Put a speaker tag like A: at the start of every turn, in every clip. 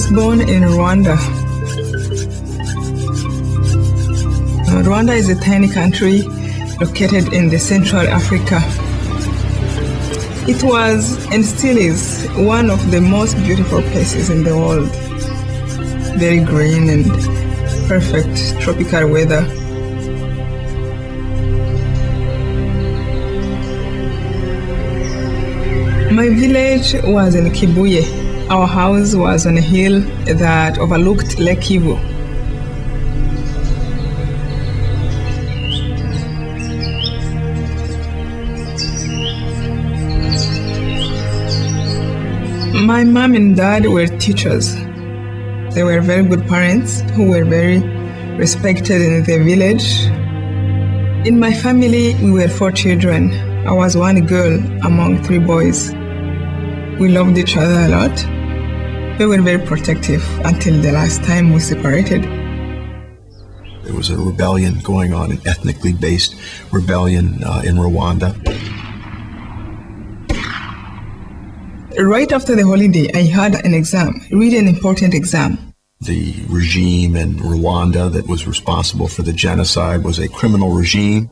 A: was born in Rwanda. Rwanda is a tiny country located in the Central Africa. It was and still is one of the most beautiful places in the world. Very green and perfect tropical weather. My village was in Kibuye. Our house was on a hill that overlooked Lake Kivu. My mom and dad were teachers. They were very good parents who were very respected in the village. In my family, we were 4 children. I was one girl among 3 boys. We loved each other a lot. We were very protective until the last time we separated.
B: There was a rebellion going on, an ethnically based rebellion in Rwanda.
A: Right after the holiday, I had an exam, really an important exam.
B: The regime in Rwanda that was responsible for the genocide was a criminal regime.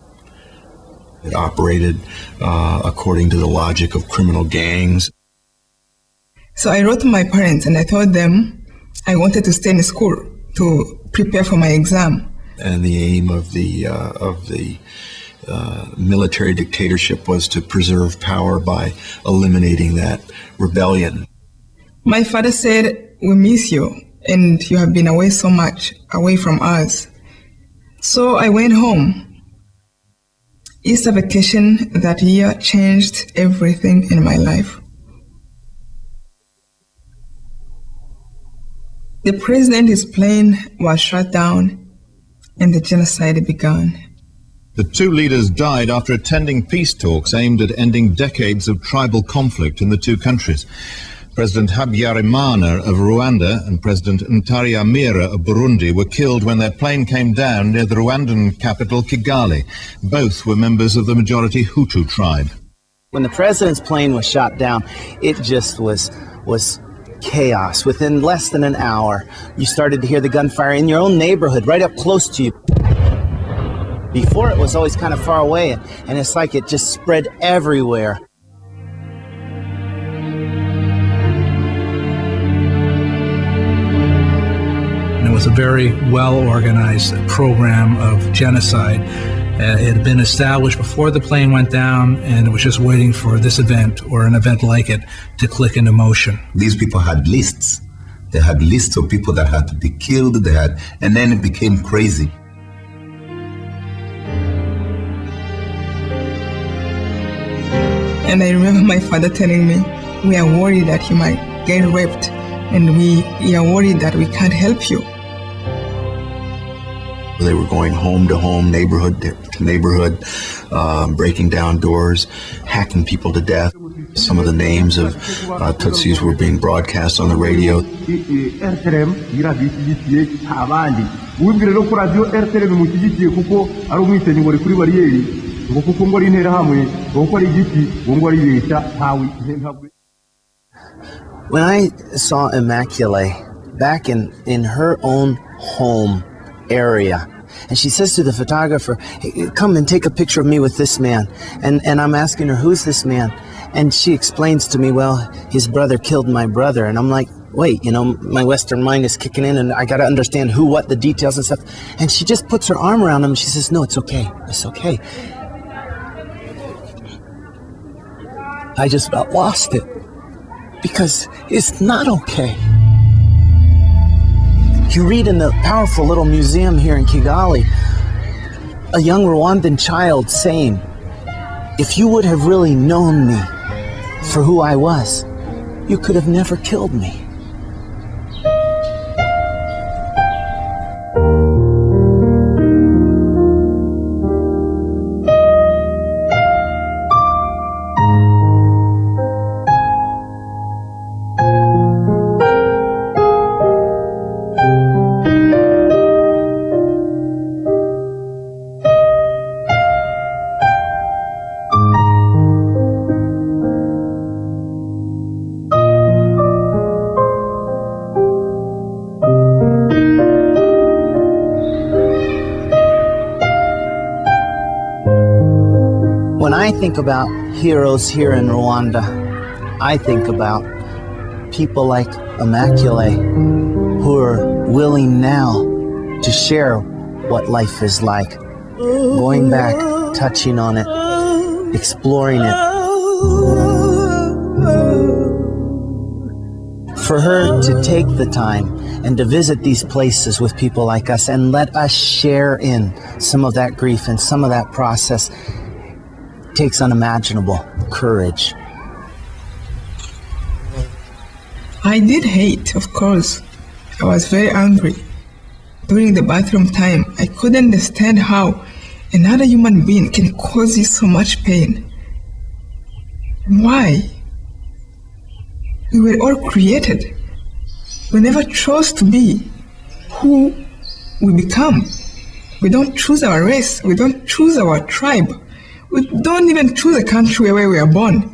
B: It operated according to the logic of criminal gangs.
A: So I wrote to my parents and I told them I wanted to stay in school to prepare for my exam.
B: And the aim of the military dictatorship was to preserve power by eliminating that rebellion.
A: My father said, "We miss you, and you have been away so much, away from us." So I went home. Easter vacation that year changed everything in my life. The president's plane was shot down and the genocide began.
C: The 2 leaders died after attending peace talks aimed at ending decades of tribal conflict in the 2 countries. President Habyarimana of Rwanda and President Ntaryamira of Burundi were killed when their plane came down near the Rwandan capital Kigali. Both were members of the majority Hutu tribe.
D: When the president's plane was shot down, it just was chaos. Within less than an hour, you started to hear the gunfire in your own neighborhood, right up close to you. Before, it was always kind of far away, and it's like it just spread everywhere.
E: And it was a very well-organized program of genocide. It had been established before the plane went down, and it was just waiting for this event or an event like it to click into motion.
F: These people had lists. They had lists of people that had to be killed. And then it became crazy.
A: And I remember my father telling me, "We are worried that you might get raped, and we are worried that we can't help you."
B: They were going home to home, neighborhood to neighborhood, breaking down doors, hacking people to death. Some of the names of Tutsis were being broadcast on the radio.
D: When I saw Immacule back in her own home area, and she says to the photographer, "Hey, come and take a picture of me with this man." And I'm asking her, "Who's this man?" And she explains to me, "Well, his brother killed my brother." And I'm like, wait, my Western mind is kicking in, and I got to understand who, what, the details and stuff. And she just puts her arm around him and she says, "No, it's okay. It's okay." I just about lost it, because it's not okay. You read in the powerful little museum here in Kigali, a young Rwandan child saying, "If you would have really known me for who I was, you could have never killed me." I think about heroes here in Rwanda, I think about people like Immacule who are willing now to share what life is like, going back, touching on it, exploring it. For her to take the time and to visit these places with people like us and let us share in some of that grief and some of that process takes unimaginable courage.
A: I did hate, of course. I was very angry. During the bathroom time, I couldn't understand how another human being can cause you so much pain. Why? We were all created. We never chose to be who we become. We don't choose our race. We don't choose our tribe. We don't even choose a country where we are born.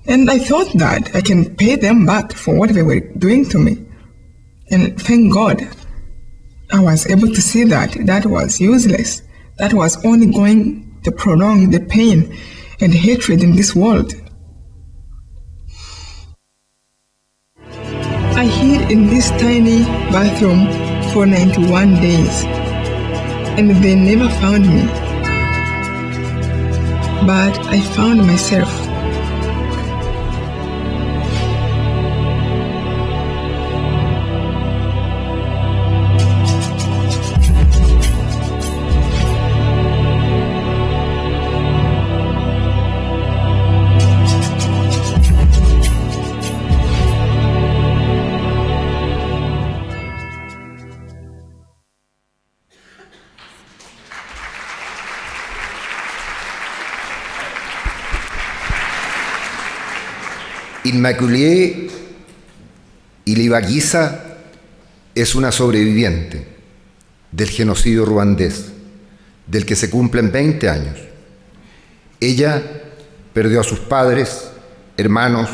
A: And I thought that I can pay them back for what they were doing to me. And thank God, I was able to see that that was useless. That was only going to prolong the pain and hatred in this world. I hid in this tiny bathroom for 91 days, and they never found me. But I found myself.
G: Immacule Ilibagiza es una sobreviviente del genocidio ruandés, del que se cumplen 20 años. Ella perdió a sus padres, hermanos,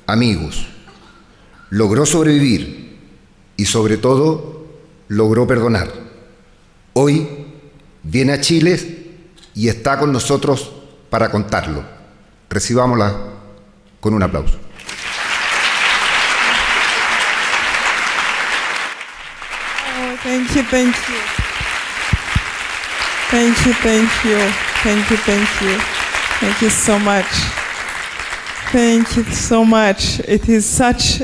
G: amigos. Logró sobrevivir y sobre todo logró perdonar. Hoy viene a Chile y está con nosotros para contarlo. Recibámosla con un aplauso.
H: Thank you, thank you. Thank you, thank you. Thank you, thank you. Thank you so much. Thank you so much. It is such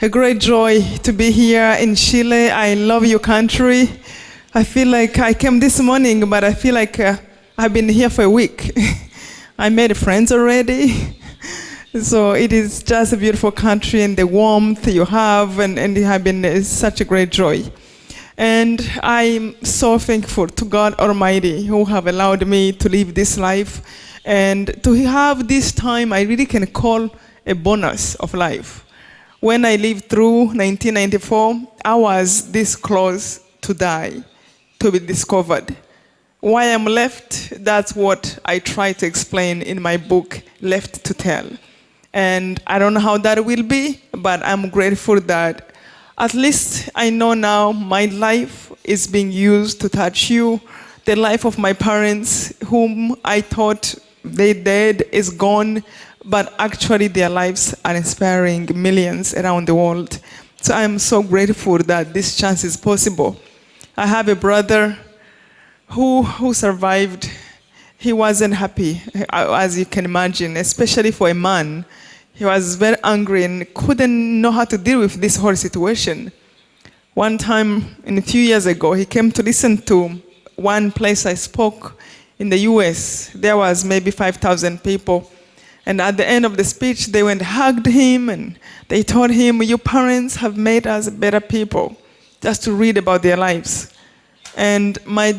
H: a great joy to be here in Chile. I love your country. I feel like I came this morning, but I feel like I've been here for a week. I made friends already. So it is just a beautiful country, and the warmth you have, and it has been such a great joy. And I'm so thankful to God Almighty who have allowed me to live this life, and to have this time I really can call a bonus of life. When I lived through 1994, I was this close to die, to be discovered. Why I'm left, that's what I try to explain in my book, Left to Tell. And I don't know how that will be, but I'm grateful that at least I know now my life is being used to touch you. The life of my parents, whom I thought they dead, is gone, but actually their lives are inspiring millions around the world. So I'm so grateful that this chance is possible. I have a brother who survived. He wasn't happy, as you can imagine, especially for a man. He was very angry and couldn't know how to deal with this whole situation. One time, a few years ago, he came to listen to one place I spoke in the US. There was maybe 5,000 people. And at the end of the speech, they went and hugged him, and they told him, your parents have made us better people, just to read about their lives. And my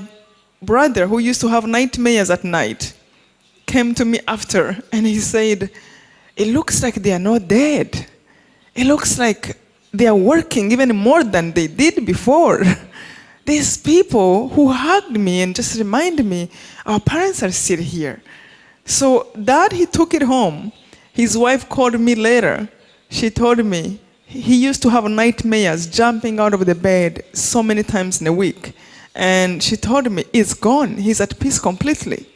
H: brother, who used to have nightmares at night, came to me after, and he said, it looks like they are not dead. It looks like they are working even more than they did before. These people who hugged me and just reminded me, our parents are still here. So that he took it home. His wife called me later. She told me he used to have nightmares, jumping out of the bed so many times in a week. And she told me, it's gone. He's at peace completely.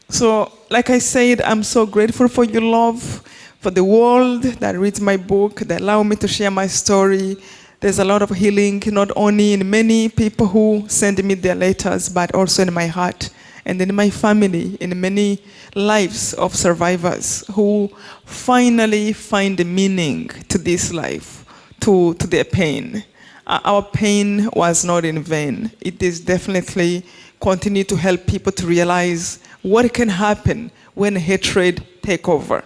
H: So, like I said, I'm so grateful for your love, for the world that reads my book, that allow me to share my story. There's a lot of healing, not only in many people who send me their letters, but also in my heart and in my family, in many lives of survivors who finally find a meaning to this life, to their pain. Our pain was not in vain. It is definitely continue to help people to realize what can happen when hatred take over.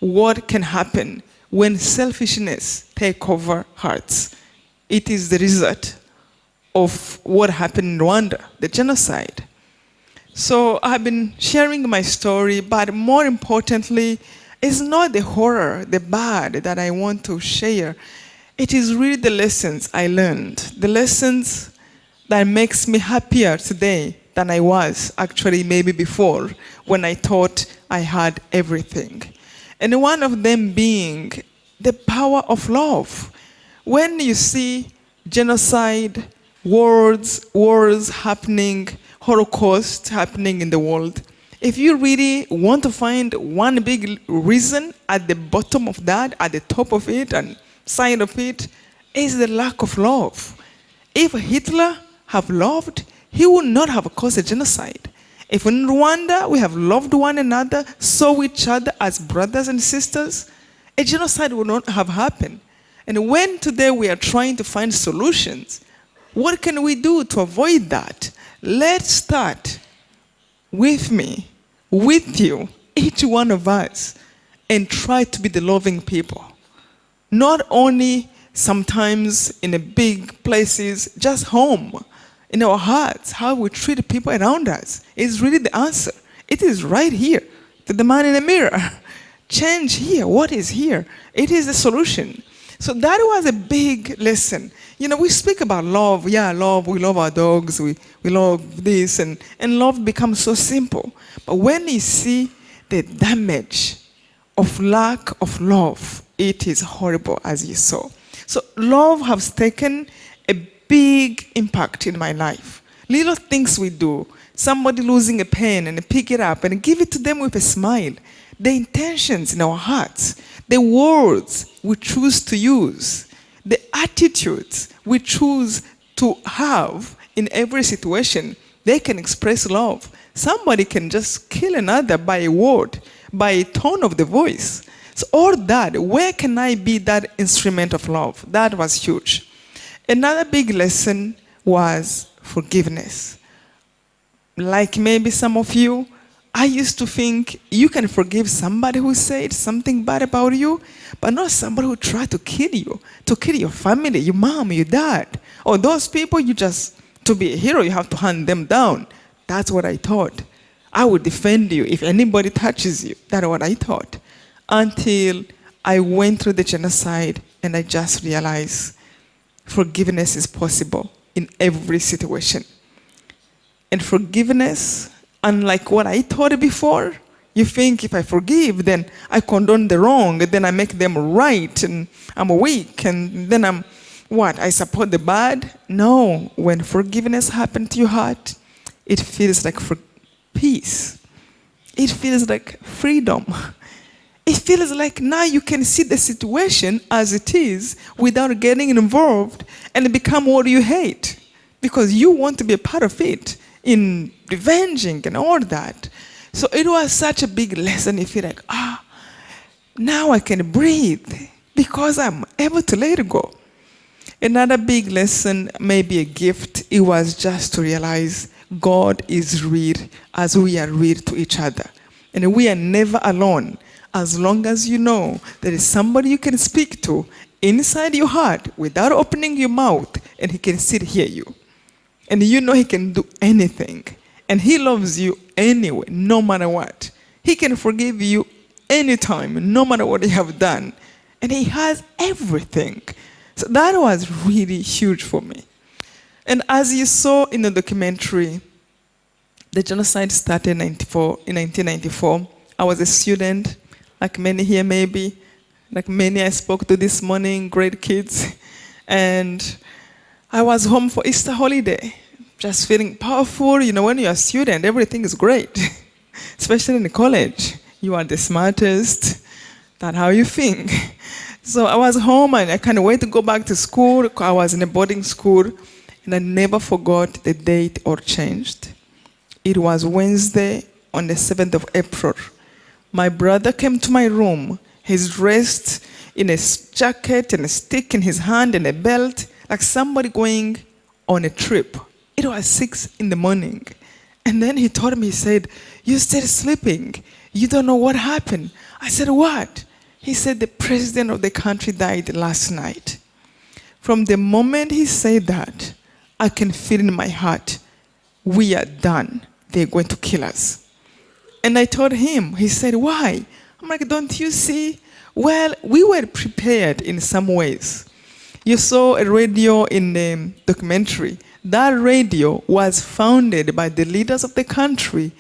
H: What can happen when selfishness take over hearts. It is the result of what happened in Rwanda, the genocide. So I've been sharing my story, but more importantly, it's not the horror, the bad that I want to share. It is really the lessons I learned, the lessons that makes me happier today than I was actually maybe before when I thought I had everything. And one of them being the power of love. When you see genocide, wars happening, Holocaust happening in the world, if you really want to find one big reason at the bottom of that, at the top of it and side of it, is the lack of love. If Hitler have loved, he would not have caused a genocide. If in Rwanda we have loved one another, saw each other as brothers and sisters, a genocide would not have happened. And when today we are trying to find solutions, what can we do to avoid that? Let's start with me, with you, each one of us, and try to be the loving people. Not only sometimes in the big places, just home, in our hearts, how we treat people around us is really the answer. It is right here, to the man in the mirror. Change here, what is here? It is the solution. So that was a big lesson. You know, we speak about love. Yeah, love, we love our dogs, we love this, and love becomes so simple. But when you see the damage of lack of love, it is horrible, as you saw. So love has taken a big impact in my life. Little things we do, somebody losing a pen and pick it up and give it to them with a smile. The intentions in our hearts, the words we choose to use, the attitudes we choose to have in every situation, they can express love. Somebody can just kill another by a word, by a tone of the voice. So all that, where can I be that instrument of love? That was huge. Another big lesson was forgiveness. Like maybe some of you, I used to think you can forgive somebody who said something bad about you, but not somebody who tried to kill you, to kill your family, your mom, your dad. Or those people, you just, to be a hero, you have to hunt them down. That's what I thought. I would defend you if anybody touches you. That's what I thought. Until I went through the genocide and I just realized forgiveness is possible in every situation. And forgiveness, unlike what I thought before, you think if I forgive, then I condone the wrong, then I make them right, and I'm weak, and then I'm what? I support the bad? No. When forgiveness happens to your heart, it feels like peace. It feels like freedom. It feels like now you can see the situation as it is without getting involved and become what you hate because you want to be a part of it in revenging and all that. So it was such a big lesson. You feel like, now I can breathe because I'm able to let it go. Another big lesson, maybe a gift, it was just to realize God is real as we are real to each other. And we are never alone. As long as you know there is somebody you can speak to inside your heart without opening your mouth, and he can still hear you. And you know he can do anything. And he loves you anyway, no matter what. He can forgive you anytime, no matter what you have done. And he has everything. So that was really huge for me. And as you saw in the documentary, the genocide started in 1994. I was a student, like many here maybe, like many I spoke to this morning, great kids. And I was home for Easter holiday, just feeling powerful. You know, when you're a student, everything is great. especially in college. You are the smartest. That's how you think. So I was home and I can't wait to go back to school. I was in a boarding school and I never forgot the date or changed. It was Wednesday on the 7th of April. My brother came to my room. He's dressed in a jacket and a stick in his hand and a belt, like somebody going on a trip. It was 6 in the morning. And then he told me, he said, "You're still sleeping. You don't know what happened." I said, "What?" He said, "The president of the country died last night." From the moment he said that, I can feel in my heart, we are done. They're going to kill us. And I told him, he said, "Why?" I'm like, "Don't you see? Well, we were prepared in some ways." You saw a radio in the documentary. That radio was founded by the leaders of the country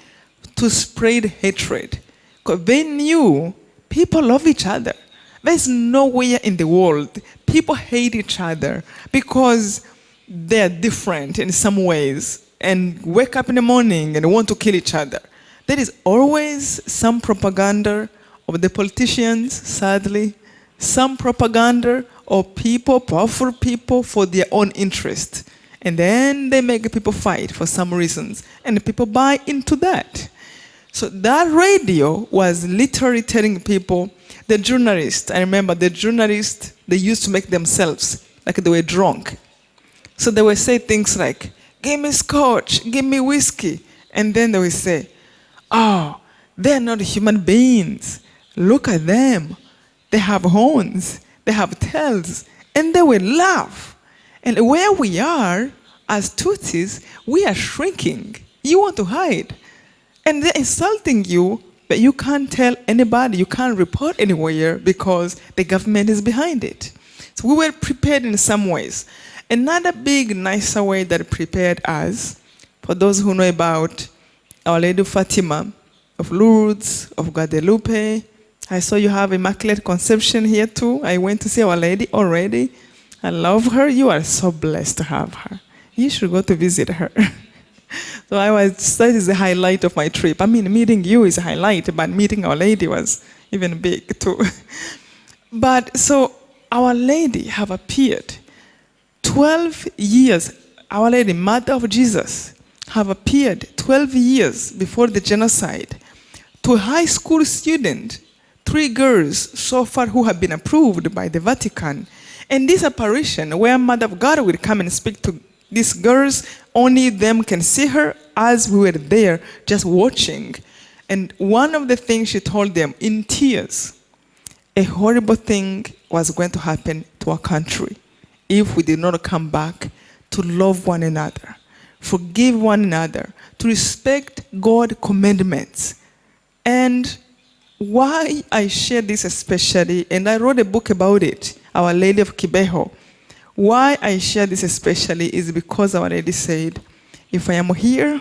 H: to spread hatred. Because they knew people love each other. There's nowhere in the world people hate each other because they're different in some ways and wake up in the morning and want to kill each other. There is always some propaganda of the politicians, sadly, some propaganda of people, powerful people, for their own interest. And then they make people fight for some reasons, and people buy into that. So that radio was literally telling people, the journalists, I remember the journalists, they used to make themselves like they were drunk. So they would say things like, "Give me scotch, give me whiskey." And then they would say, "Oh, they're not human beings. Look at them. They have horns, they have tails." And they will laugh. And where we are, as Tutsis, we are shrinking. You want to hide. And they're insulting you, but you can't tell anybody, you can't report anywhere because the government is behind it. So we were prepared in some ways. Another big, nicer way that prepared us, for those who know about Our Lady Fatima, of Lourdes, of Guadalupe. I saw you have Immaculate Conception here too. I went to see Our Lady already. I love her. You are so blessed to have her. You should go to visit her. So that is the highlight of my trip. I mean, meeting you is a highlight, but meeting Our Lady was even big too. But so Our Lady have appeared 12 years. Our Lady, Mother of Jesus, have appeared 12 years before the genocide to a high school student, 3 girls so far who have been approved by the Vatican. And this apparition, where Mother of God will come and speak to these girls, only them can see her, as we were there just watching. And one of the things she told them in tears, a horrible thing was going to happen to our country if we did not come back to love one another, forgive one another, to respect God's commandments. And why I share this especially, and I wrote a book about it, Our Lady of Kibeho. Why I share this especially is because Our Lady said, if I am here,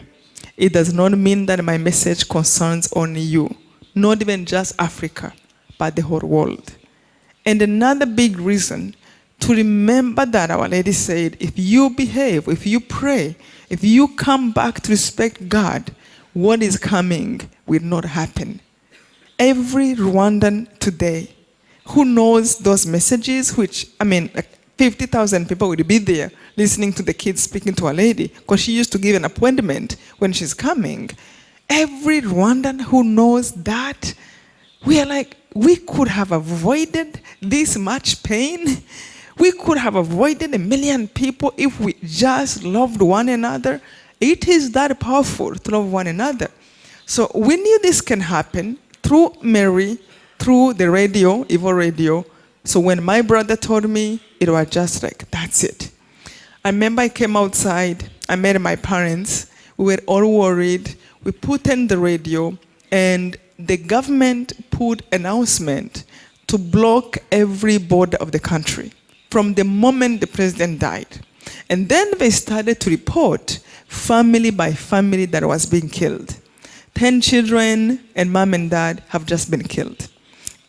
H: it does not mean that my message concerns only you, not even just Africa, but the whole world. And another big reason to remember that Our Lady said, if you behave, if you pray, if you come back to respect God, what is coming will not happen. Every Rwandan today who knows those messages, which, I mean, like 50,000 people will be there listening to the kids speaking to Our Lady, because she used to give an appointment when she's coming. Every Rwandan who knows that, we are like, we could have avoided this much pain. We could have avoided 1 million people if we just loved one another. It is that powerful to love one another. So we knew this can happen through Mary, through the radio, evil radio. So when my brother told me, it was just like, that's it. I remember I came outside, I met my parents, we were all worried. We put in the radio, and the government put announcement to block every border of the country from the moment the president died. And then they started to report family by family that was being killed. 10 children and mom and dad have just been killed.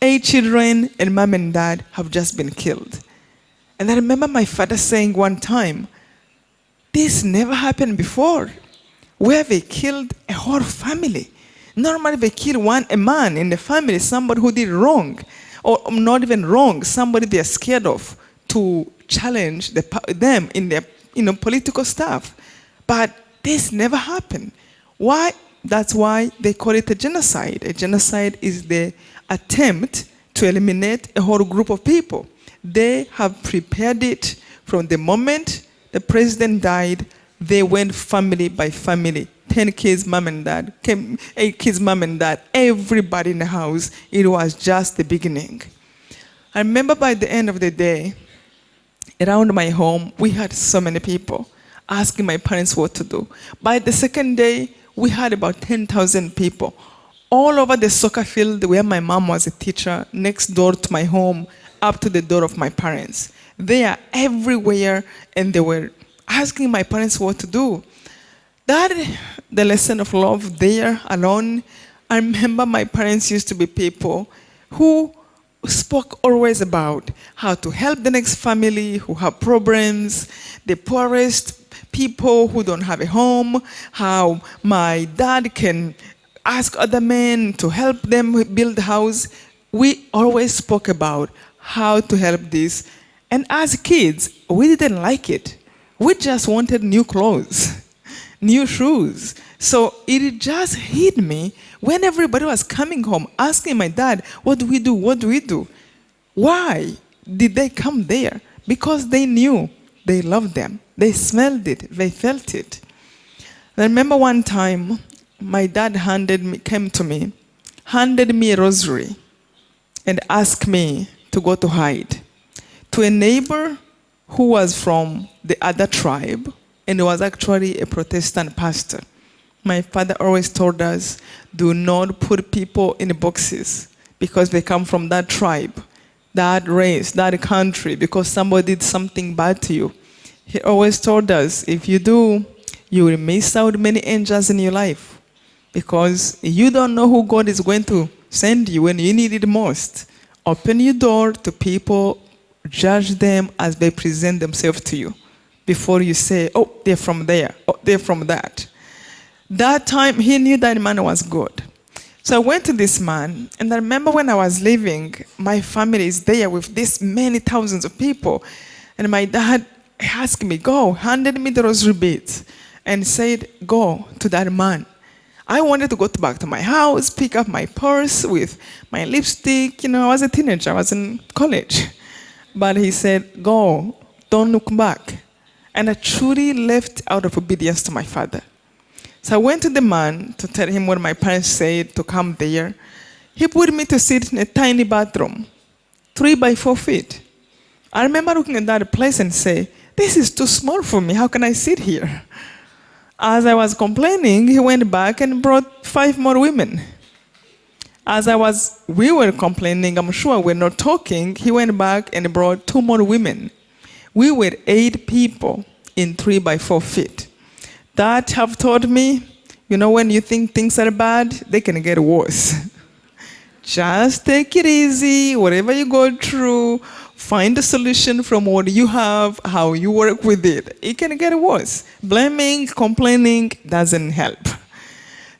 H: 8 children and mom and dad have just been killed. And I remember my father saying one time, this never happened before, where they killed a whole family. Normally they kill a man in the family, somebody who did wrong, or not even wrong, somebody they're scared of to challenge them in their political stuff. But this never happened. Why? That's why they call it a genocide. A genocide is the attempt to eliminate a whole group of people. They have prepared it from the moment the president died. They went family by family. 10 kids, mom and dad, 8 kids, mom and dad, everybody in the house. It was just the beginning. I remember by the end of the day, around my home, we had so many people asking my parents what to do. By the second day, we had about 10,000 people all over the soccer field where my mom was a teacher, next door to my home, up to the door of my parents. They are everywhere, and they were asking my parents what to do. That, the lesson of love there alone, I remember my parents used to be people who spoke always about how to help the next family who have problems, the poorest people who don't have a home, how my dad can ask other men to help them build a house. We always spoke about how to help this. And as kids, we didn't like it. We just wanted new clothes, new shoes. So it just hit me when everybody was coming home asking my dad, what do we do? What do we do? Why did they come there? Because they knew they loved them. They smelled it. They felt it. I remember one time, my dad came to me, handed me a rosary, and asked me to go to hide to a neighbor who was from the other tribe, and was actually a Protestant pastor. My father always told us, do not put people in boxes because they come from that tribe, that race, that country, because somebody did something bad to you. He always told us, if you do, you will miss out many angels in your life because you don't know who God is going to send you when you need it most. Open your door to people, judge them as they present themselves to you before you say, oh, they're from there, oh, they're from that. That time, he knew that man was good. So I went to this man, and I remember when I was leaving, my family is there with this many thousands of people, and my dad asked me, handed me the rosary beads, and said, go to that man. I wanted to go back to my house, pick up my purse with my lipstick. I was a teenager, I was in college. But he said, go, don't look back. And I truly left out of obedience to my father. So I went to the man to tell him what my parents said to come there. He put me to sit in a tiny bathroom, 3 by 4 feet. I remember looking at that place and say, this is too small for me. How can I sit here? As I was complaining, he went back and brought 5 more women. As we were complaining, I'm sure we're not talking, he went back and brought 2 more women. We were 8 people in 3 by 4 feet. That have taught me, when you think things are bad, they can get worse. Just take it easy, whatever you go through, find a solution from what you have, how you work with it. It can get worse. Blaming, complaining doesn't help.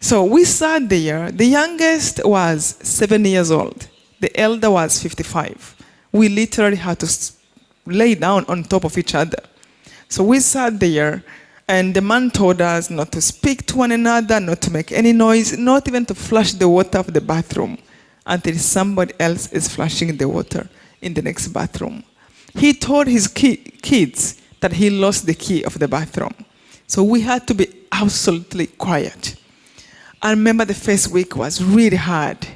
H: So we sat there. The youngest was 7 years old. The elder was 55. We literally had to lay down on top of each other. So we sat there, and the man told us not to speak to one another, not to make any noise, not even to flush the water of the bathroom until somebody else is flushing the water in the next bathroom. He told his kids that he lost the key of the bathroom. So we had to be absolutely quiet. I remember the first week was really hard.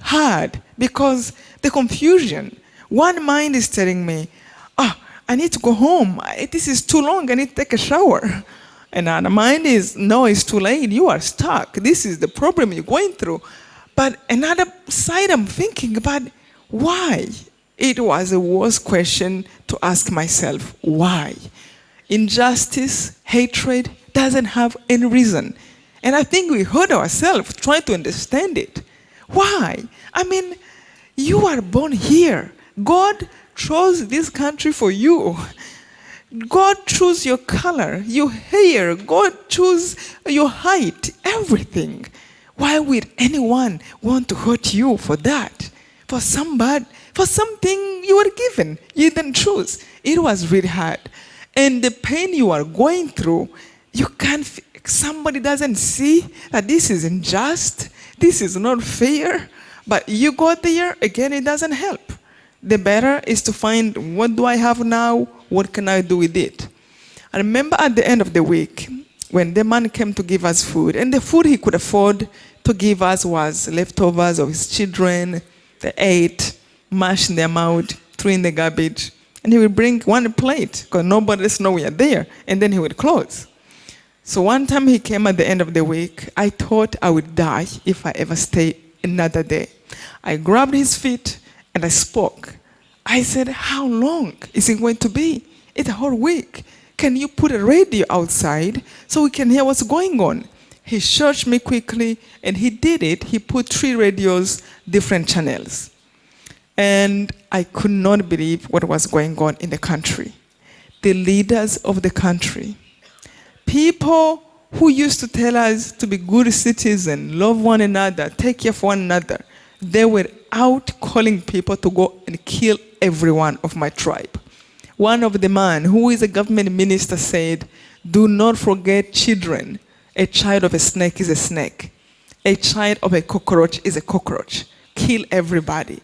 H: Hard because the confusion. One mind is telling me, I need to go home. This is too long. I need to take a shower. And another mind is, no, it's too late. You are stuck. This is the problem you're going through. But another side I'm thinking about, why? It was the worst question to ask myself, why? Injustice, hatred doesn't have any reason. And I think we hurt ourselves trying to understand it. Why? You are born here. God chose this country for you. God chose your color, your hair. God chose your height, everything. Why would anyone want to hurt you for that? For something you were given, you didn't choose. It was really hard. And the pain you are going through, you can't, somebody doesn't see that this is unjust, this is not fair, but you go there, again, it doesn't help. The better is to find, what do I have now? What can I do with it? I remember at the end of the week, when the man came to give us food, and the food he could afford to give us was leftovers of his children. They ate, mashed in their mouth, threw in the garbage, and he would bring one plate, because nobody else knew we are there, and then he would close. So one time he came at the end of the week, I thought I would die if I ever stay another day. I grabbed his feet, and I spoke. I said, how long is it going to be? It's a whole week. Can you put a radio outside so we can hear what's going on? He searched me quickly, and he did it. He put 3 radios, different channels. And I could not believe what was going on in the country. The leaders of the country, people who used to tell us to be good citizens, love one another, take care of one another, they were out calling people to go and kill everyone of my tribe. One of the men who is a government minister said, do not forget children. A child of a snake is a snake. A child of a cockroach is a cockroach. Kill everybody.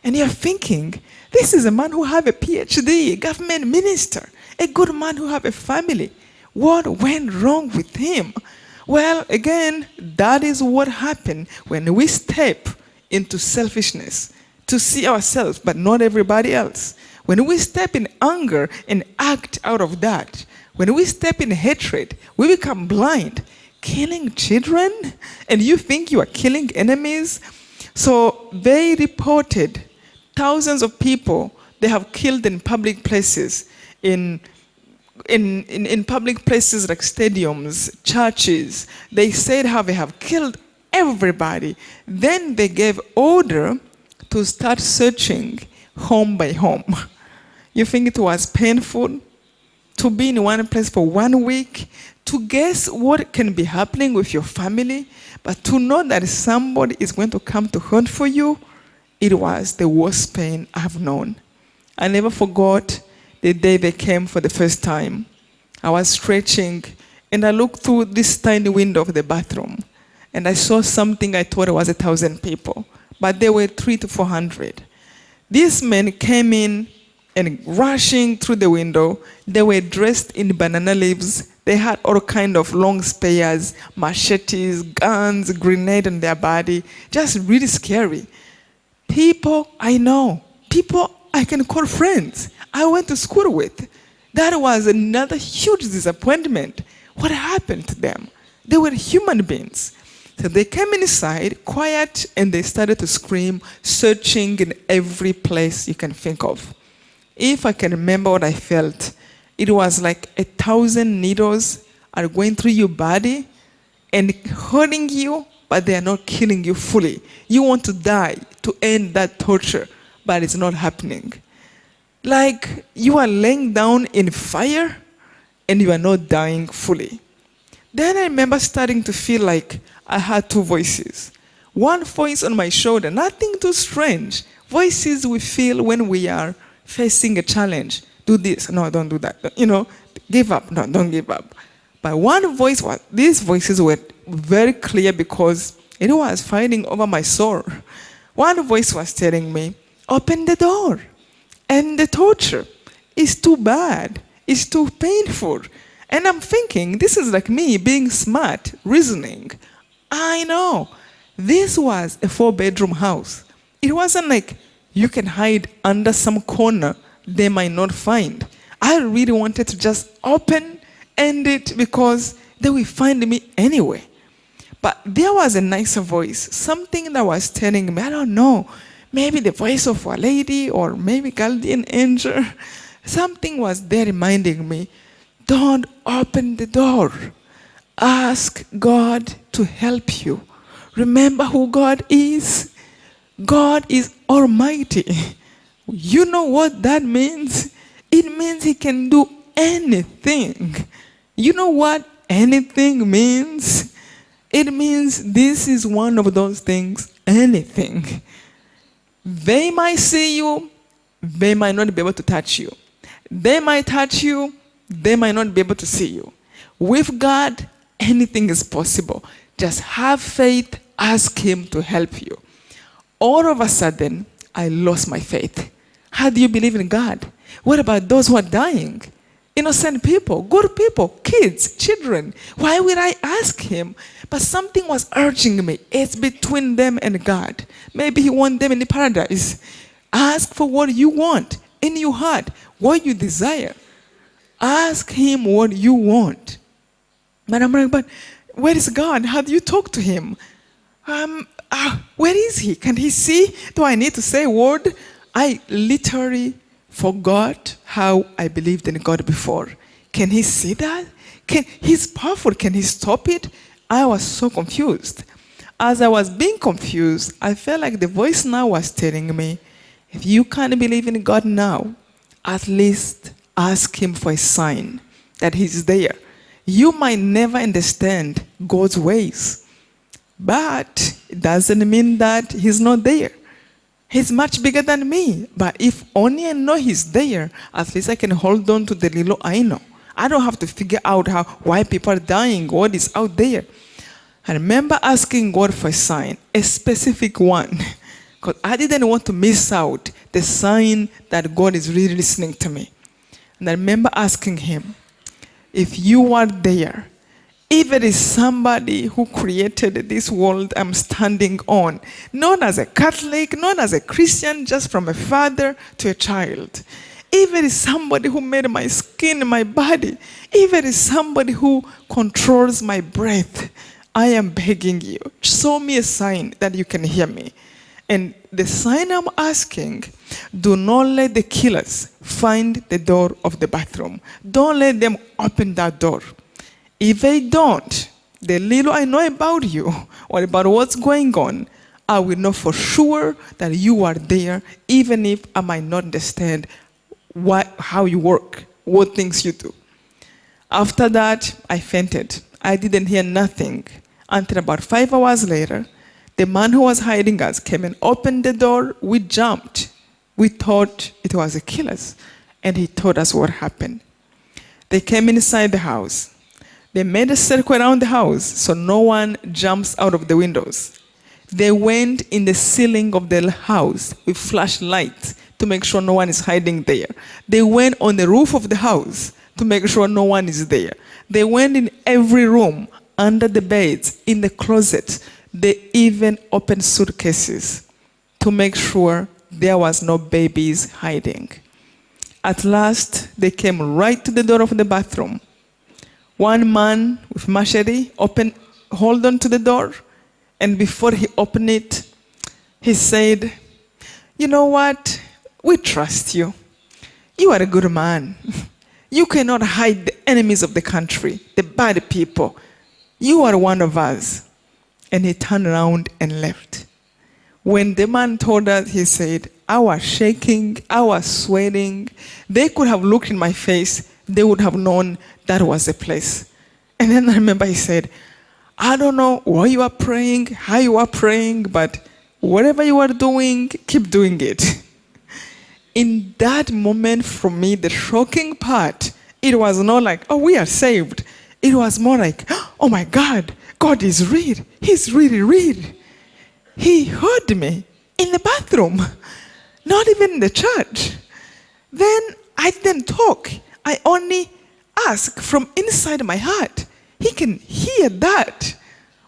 H: And you're thinking, this is a man who have a PhD, a government minister, a good man who have a family. What went wrong with him? Well, again, that is what happened when we step into selfishness, to see ourselves, but not everybody else. When we step in anger and act out of that, when we step in hatred, we become blind. Killing children? And you think you are killing enemies? So they reported thousands of people they have killed in public places, in public places like stadiums, churches. They said how they have killed everybody. Then they gave order to start searching home by home. You think it was painful to be in one place for 1 week, to guess what can be happening with your family, but to know that somebody is going to come to hunt for you? It was the worst pain I have known. I never forgot the day they came for the first time. I was stretching, and I looked through this tiny window of the bathroom, and I saw something I thought it was 1,000 people, but there were 300 to 400. These men came in and rushing through the window. They were dressed in banana leaves. They had all kind of long spears, machetes, guns, grenades on their body. Just really scary. People I know, people I can call friends, I went to school with. That was another huge disappointment. What happened to them? They were human beings. So they came inside, quiet, and they started to scream, searching in every place you can think of. If I can remember what I felt, it was like 1,000 needles are going through your body and hurting you, but they are not killing you fully. You want to die to end that torture, but it's not happening. Like you are laying down in fire and you are not dying fully. Then I remember starting to feel like I had 2 voices. One voice on my shoulder, nothing too strange. Voices we feel when we are facing a challenge. Do this, no, don't do that. Give up, no, don't give up. But one voice these voices were very clear because it was fighting over my soul. One voice was telling me, open the door. And the torture is too bad. It's too painful. And I'm thinking, this is like me being smart, reasoning. I know. This was a 4-bedroom house. It wasn't like you can hide under some corner they might not find. I really wanted to just end it because they will find me anyway. But there was a nicer voice, something that was telling me, I don't know, maybe the voice of a lady or maybe guardian angel. Something was there reminding me, don't open the door. Ask God to help you. Remember who God is. God is almighty. You know what that means? It means he can do anything. You know what anything means? It means this is one of those things, anything. They might see you, they might not be able to touch you. They might touch you, they might not be able to see you. With God, anything is possible. Just have faith, ask Him to help you. All of a sudden, I lost my faith. How do you believe in God? What about those who are dying? Innocent people, good people, kids, children. Why would I ask Him? But something was urging me. It's between them and God. Maybe He wants them in the paradise. Ask for what you want in your heart, what you desire. Ask Him what you want. But I'm like, but where is God? How do you talk to Him? Where is He? Can He see? Do I need to say a word? I literally forgot how I believed in God before. Can He see that? He's powerful. Can He stop it? I was so confused. As I was being confused, I felt like the voice now was telling me, if you can't believe in God now, at least ask Him for a sign that He's there. You might never understand God's ways, but it doesn't mean that He's not there. He's much bigger than me. But if only I know He's there, at least I can hold on to the little I know. I don't have to figure out why people are dying, what is out there. I remember asking God for a sign, a specific one, because I didn't want to miss out the sign that God is really listening to me. And I remember asking Him, if you are there, if it is somebody who created this world I'm standing on, not as a Catholic, not as a Christian, just from a father to a child. If it is somebody who made my skin, my body, if it is somebody who controls my breath, I am begging you, show me a sign that you can hear me. And the sign I'm asking, do not let the killers find the door of the bathroom. Don't let them open that door. If they don't, the little I know about you or about what's going on, I will know for sure that you are there, even if I might not understand how you work, what things you do. After that, I fainted. I didn't hear nothing until about 5 hours later, the man who was hiding us came and opened the door. We jumped. We thought it was the killers, and he told us what happened. They came inside the house. They made a circle around the house so no one jumps out of the windows. They went in the ceiling of the house with flashlights to make sure no one is hiding there. They went on the roof of the house to make sure no one is there. They went in every room, under the beds, in the closet. They even opened suitcases to make sure there was no babies hiding. At last, they came right to the door of the bathroom. One man with machete hold on to the door, and before he opened it, he said, you know what? We trust you. You are a good man. You cannot hide the enemies of the country, the bad people. You are one of us. And he turned around and left. When the man told us, he said, I was shaking, I was sweating. They could have looked in my face. They would have known that was the place. And then I remember he said, I don't know why you are praying, how you are praying, but whatever you are doing, keep doing it. In that moment, for me, the shocking part, it was not like, oh, we are saved. It was more like, oh my God, God is real. He's really real. He heard me in the bathroom, not even in the church. Then I didn't talk. I only asked from inside my heart. He can hear that.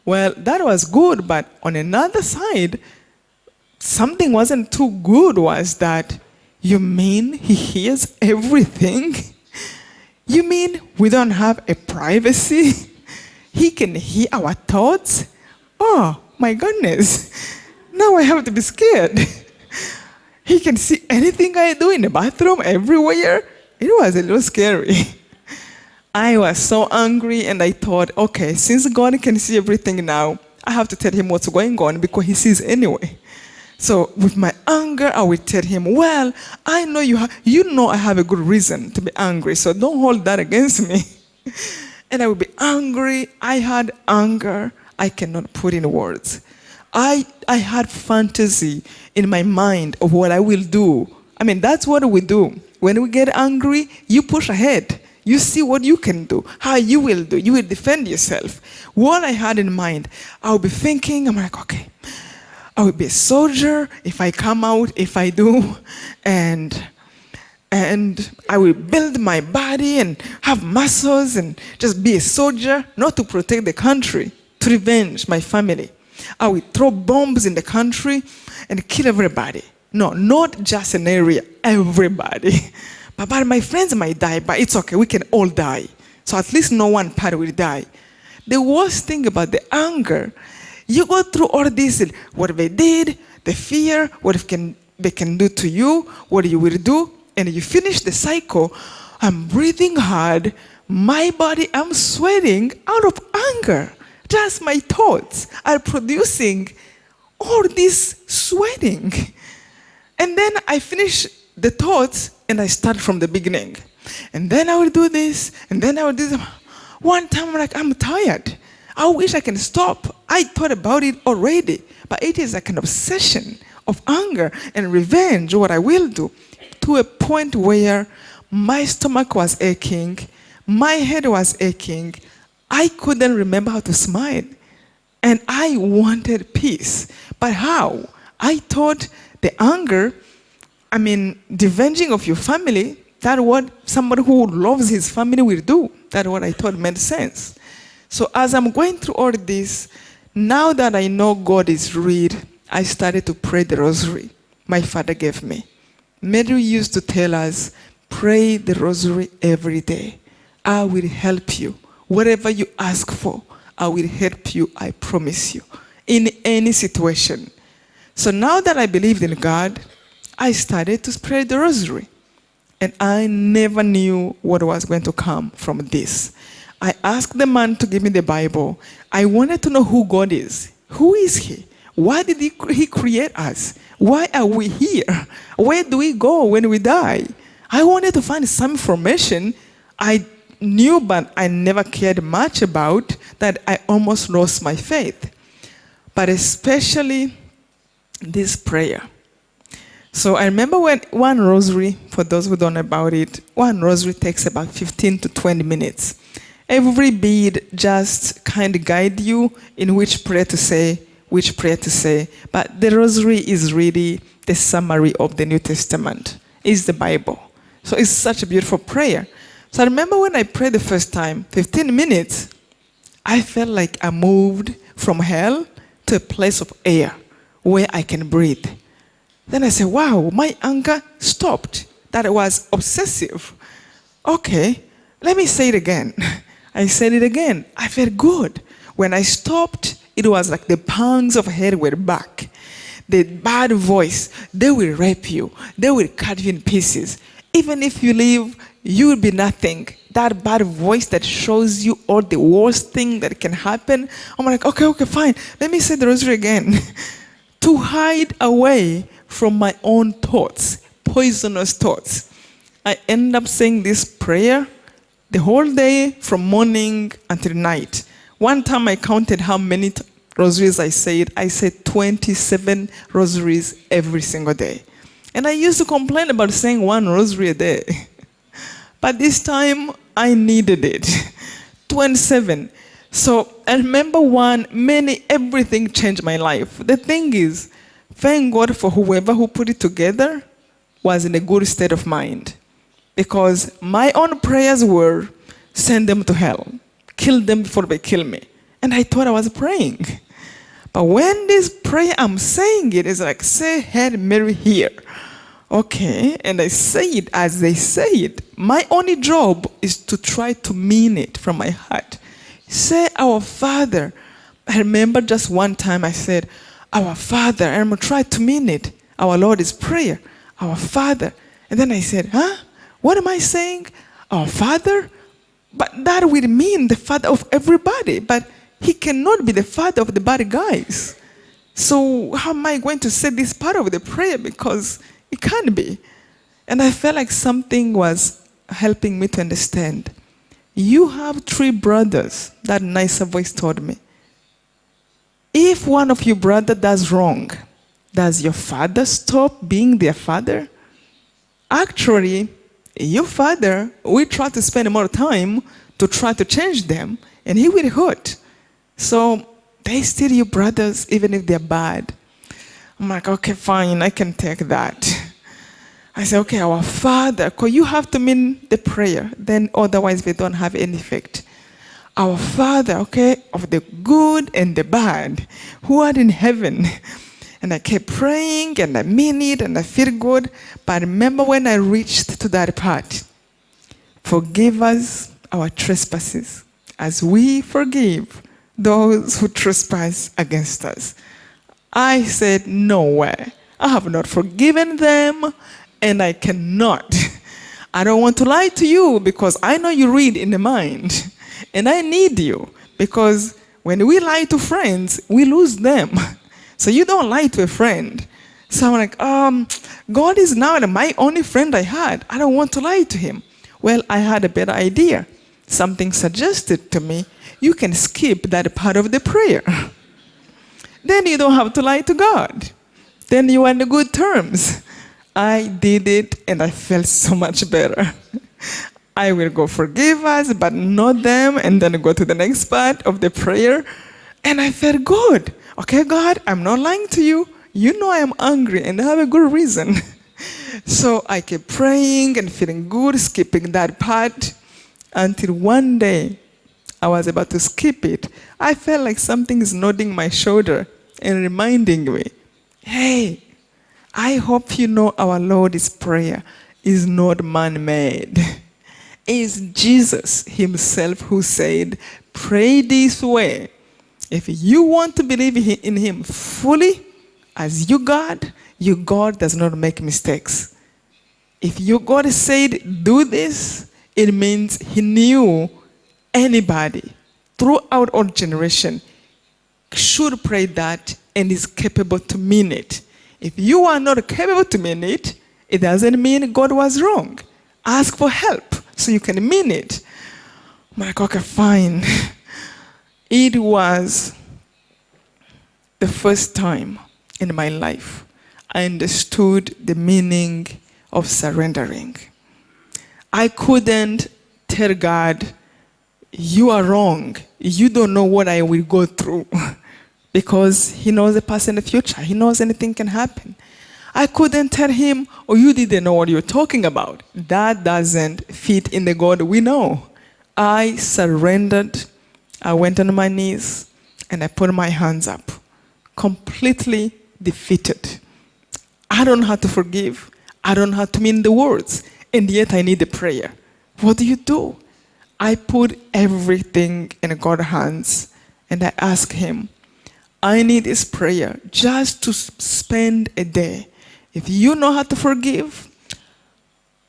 H: Well, that was good, but on another side, something wasn't too good was that, you mean he hears everything? You mean we don't have a privacy? He can hear our thoughts? Oh, my goodness. Now I have to be scared. He can see anything I do in the bathroom, everywhere. It was a little scary. I was so angry, and I thought, okay, since God can see everything now, I have to tell him what's going on because he sees anyway. So with my anger, I will tell him, well, I know you know I have a good reason to be angry, so don't hold that against me. And I will be angry. I had anger. I cannot put in words. I had fantasy in my mind of what I will do. I mean, that's what we do. When we get angry, you push ahead. You see what you can do, how you will do. You will defend yourself. What I had in mind, I'll be thinking, I'm like, okay, I will be a soldier if I come out, if I do, and I will build my body and have muscles and just be a soldier, not to protect the country, to revenge my family. I will throw bombs in the country and kill everybody. No, not just an area, everybody. But my friends might die, but it's okay, we can all die. So at least no one part will die. The worst thing about the anger, you go through all this, what they did, the fear, what they can do to you, what you will do, and you finish the cycle. I'm breathing hard, my body, I'm sweating out of anger. Just my thoughts are producing all this sweating. And then I finish the thoughts and I start from the beginning. And then I will do this, and then I will do this. One time I'm like, I'm tired. I wish I can stop. I thought about it already, but it is like an obsession of anger and revenge, what I will do, to a point where my stomach was aching, my head was aching, I couldn't remember how to smile. And I wanted peace. But how? I thought the anger, the avenging of your family, that's what somebody who loves his family will do. That's what I thought made sense. So as I'm going through all this, now that I know God is real, I started to pray the rosary my father gave me. Mary used to tell us, pray the rosary every day. I will help you. Whatever you ask for, I will help you, I promise you, in any situation. So now that I believed in God, I started to pray the rosary. And I never knew what was going to come from this. I asked the man to give me the Bible. I wanted to know who God is. Who is he? Why did he create us? Why are we here? Where do we go when we die? I wanted to find some information I knew, but I never cared much about, that I almost lost my faith. But especially this prayer. So I remember when one rosary, for those who don't know about it, one rosary takes about 15 to 20 minutes. Every bead just kind of guide you in which prayer to say, But the rosary is really the summary of the New Testament. It's the Bible. So it's such a beautiful prayer. So I remember when I prayed the first time, 15 minutes, I felt like I moved from hell to a place of air where I can breathe. Then I said, wow, my anger stopped. That was obsessive. Okay, let me say it again. I said it again. I felt good. When I stopped, it was like the pangs of hell were back. The bad voice, they will rape you. They will cut you in pieces. Even if you leave, you will be nothing. That bad voice that shows you all the worst thing that can happen. I'm like, okay, fine. Let me say the rosary again. To hide away from my own thoughts, poisonous thoughts. I end up saying this prayer the whole day from morning until night. One time I counted how many rosaries I said. I said 27 rosaries every single day. And I used to complain about saying one rosary a day. But this time I needed it. 27. So I remember everything changed my life. The thing is, thank God for whoever who put it together was in a good state of mind. Because my own prayers were, send them to hell. Kill them before they kill me. And I thought I was praying. But when this prayer I'm saying it is like, say Hail Mary here. Okay, and I say it as they say it. My only job is to try to mean it from my heart. Say our Father. I remember just one time I said, our Father, and I'm going to try to mean it. Our Lord is prayer. Our Father. And then I said, what am I saying? Our Father? But that will mean the Father of everybody. But he cannot be the Father of the bad guys. So how am I going to say this part of the prayer? Because it can't be. And I felt like something was helping me to understand. You have 3 brothers, that nicer voice told me. If one of your brother does wrong, does your father stop being their father? Actually, your father will try to spend more time to try to change them, and he will hurt. So they still your brothers, even if they're bad. I'm like, okay, fine, I can take that. I say, okay, our Father, because you have to mean the prayer, then otherwise they don't have any effect. Our Father, okay, of the good and the bad, who art in heaven. And I kept praying, and I mean it, and I feel good. But remember when I reached to that part, forgive us our trespasses, as we forgive those who trespass against us. I said, no way. I have not forgiven them, and I cannot. I don't want to lie to you because I know you read in the mind. And I need you because when we lie to friends, we lose them. So you don't lie to a friend. So I'm like, God is now my only friend I had. I don't want to lie to him. Well, I had a better idea. Something suggested to me, you can skip that part of the prayer. Then you don't have to lie to God. Then you are on the good terms. I did it and I felt so much better. I will go forgive us, but not them, and then go to the next part of the prayer. And I felt good. Okay, God, I'm not lying to you. You know I am angry and I have a good reason. So I kept praying and feeling good, skipping that part, until one day I was about to skip it. I felt like something is nodding my shoulder and reminding me, hey, I hope you know our Lord's Prayer is not man-made. It's Jesus himself who said, pray this way. If you want to believe in him fully, as your God does not make mistakes. If your God said, do this, it means he knew anybody throughout all generation should pray that and is capable to mean it. If you are not capable to mean it, it doesn't mean God was wrong. Ask for help so you can mean it. I'm like, okay, fine. It was the first time in my life I understood the meaning of surrendering. I couldn't tell God, you are wrong. You don't know what I will go through. Because he knows the past and the future. He knows anything can happen. I couldn't tell him, oh, you didn't know what you're talking about. That doesn't fit in the God we know. I surrendered. I went on my knees and I put my hands up. Completely defeated. I don't know how to forgive. I don't know how to mean the words. And yet I need a prayer. What do? I put everything in God's hands and I ask him, I need this prayer just to spend a day. If you know how to forgive,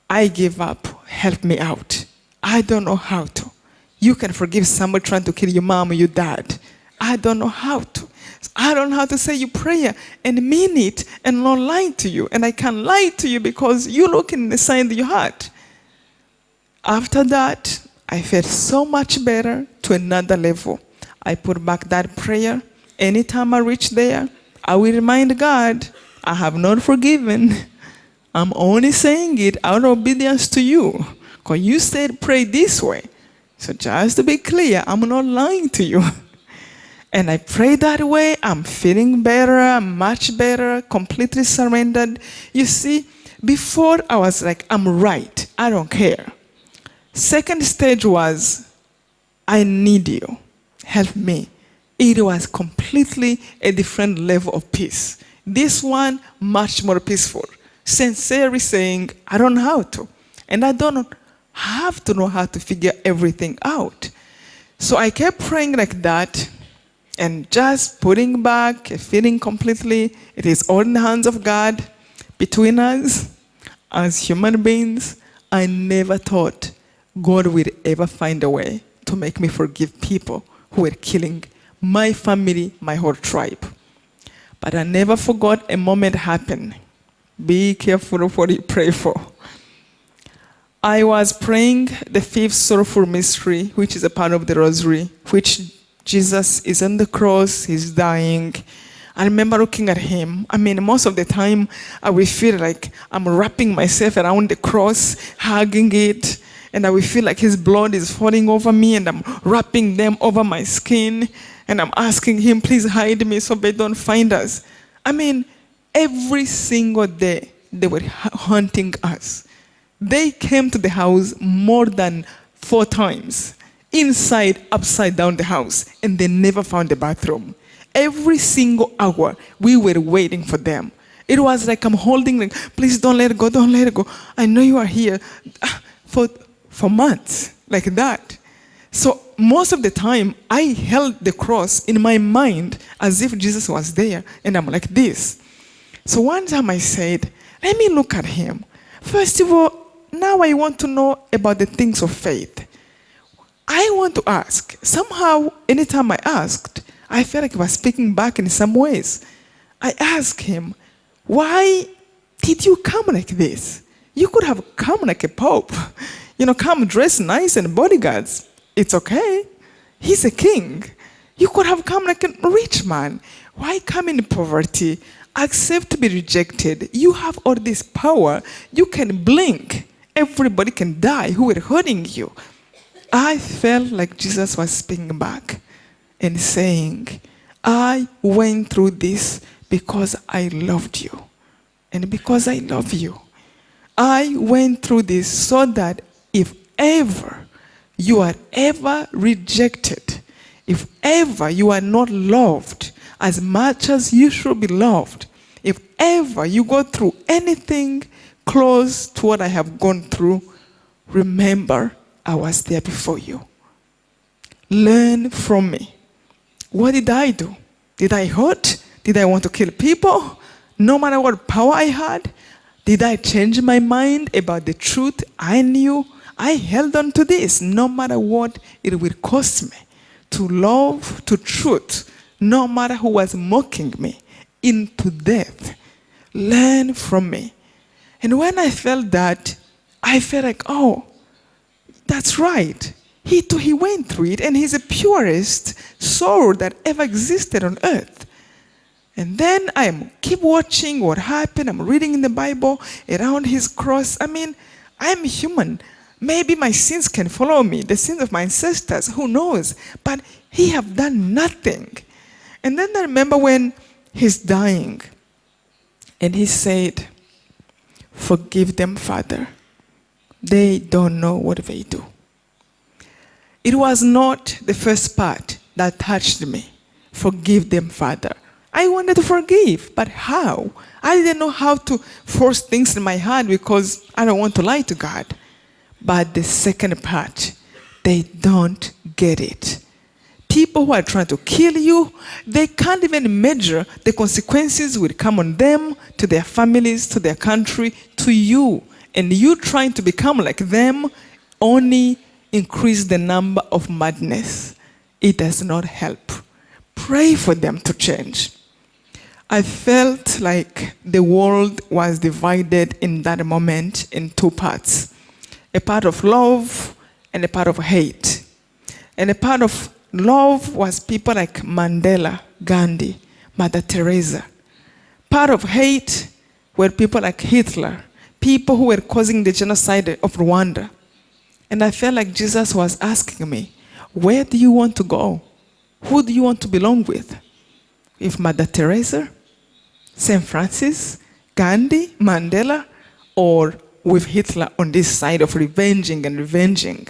H: I give up. Help me out. I don't know how to. You can forgive somebody trying to kill your mom or your dad. I don't know how to. I don't know how to say your prayer and mean it and not lie to you. And I can't lie to you because you look in the side of your heart. After that, I felt so much better to another level. I put back that prayer. Anytime I reach there, I will remind God, I have not forgiven. I'm only saying it out of obedience to you. Because you said pray this way. So just to be clear, I'm not lying to you. And I pray that way. I'm feeling better, much better, completely surrendered. You see, before I was like, I'm right. I don't care. Second stage was, I need you. Help me. It was completely a different level of peace. This one, much more peaceful. Sincerely saying, I don't know how to. And I don't have to know how to figure everything out. So I kept praying like that and just putting back, feeling completely, it is all in the hands of God. Between us, as human beings, I never thought God would ever find a way to make me forgive people who were killing my family, my whole tribe. But I never forgot a moment happened. Be careful of what you pray for. I was praying the fifth sorrowful mystery, which is a part of the rosary, which Jesus is on the cross, he's dying. I remember looking at him. I mean, most of the time, I will feel like I'm wrapping myself around the cross, hugging it, and I will feel like his blood is falling over me, and I'm wrapping them over my skin, and I'm asking him, please hide me so they don't find us. I mean, every single day, they were hunting us. They came to the house more than 4 times, inside, upside down the house, and they never found the bathroom. Every single hour, we were waiting for them. It was like I'm holding, like, please don't let it go, don't let it go. I know you are here. For months, like that. So most of the time, I held the cross in my mind as if Jesus was there, and I'm like this. So one time I said, let me look at him. First of all, now I want to know about the things of faith. I want to ask. Somehow, anytime I asked, I felt like I was speaking back in some ways. I asked him, why did you come like this? You could have come like a pope. Come dressed nice and bodyguards. It's okay. He's a king. You could have come like a rich man. Why come in poverty? Accept to be rejected. You have all this power. You can blink. Everybody can die who were hurting you. I felt like Jesus was speaking back and saying, I went through this because I loved you. And because I love you, I went through this so that if ever you are ever rejected, if ever you are not loved as much as you should be loved, if ever you go through anything close to what I have gone through, remember I was there before you. Learn from me. What did I do? Did I hurt? Did I want to kill people? No matter what power I had? Did I change my mind about the truth I knew? I held on to this no matter what it will cost me. To love, to truth, no matter who was mocking me, into death. Learn from me. And when I felt that, I felt like, oh, that's right. He too, he went through it, and he's the purest soul that ever existed on earth. And then I keep watching what happened. I'm reading in the Bible around his cross. I mean, I'm human. Maybe my sins can follow me, the sins of my ancestors, who knows? But he have done nothing. And then I remember when he's dying, and he said, forgive them, Father. They don't know what they do. It was not the first part that touched me. Forgive them, Father. I wanted to forgive, but how? I didn't know how to force things in my heart because I don't want to lie to God. But the second part, they don't get it. People who are trying to kill you, they can't even measure the consequences will come on them, to their families, to their country, to you. And you trying to become like them only increase the number of madness. It does not help. Pray for them to change. I felt like the world was divided in that moment in 2 parts. A part of love and a part of hate. And a part of love was people like Mandela, Gandhi, Mother Teresa. Part of hate were people like Hitler, people who were causing the genocide of Rwanda. And I felt like Jesus was asking me, where do you want to go? Who do you want to belong with? If Mother Teresa, St. Francis, Gandhi, Mandela, or with Hitler on this side of revenging and revenging?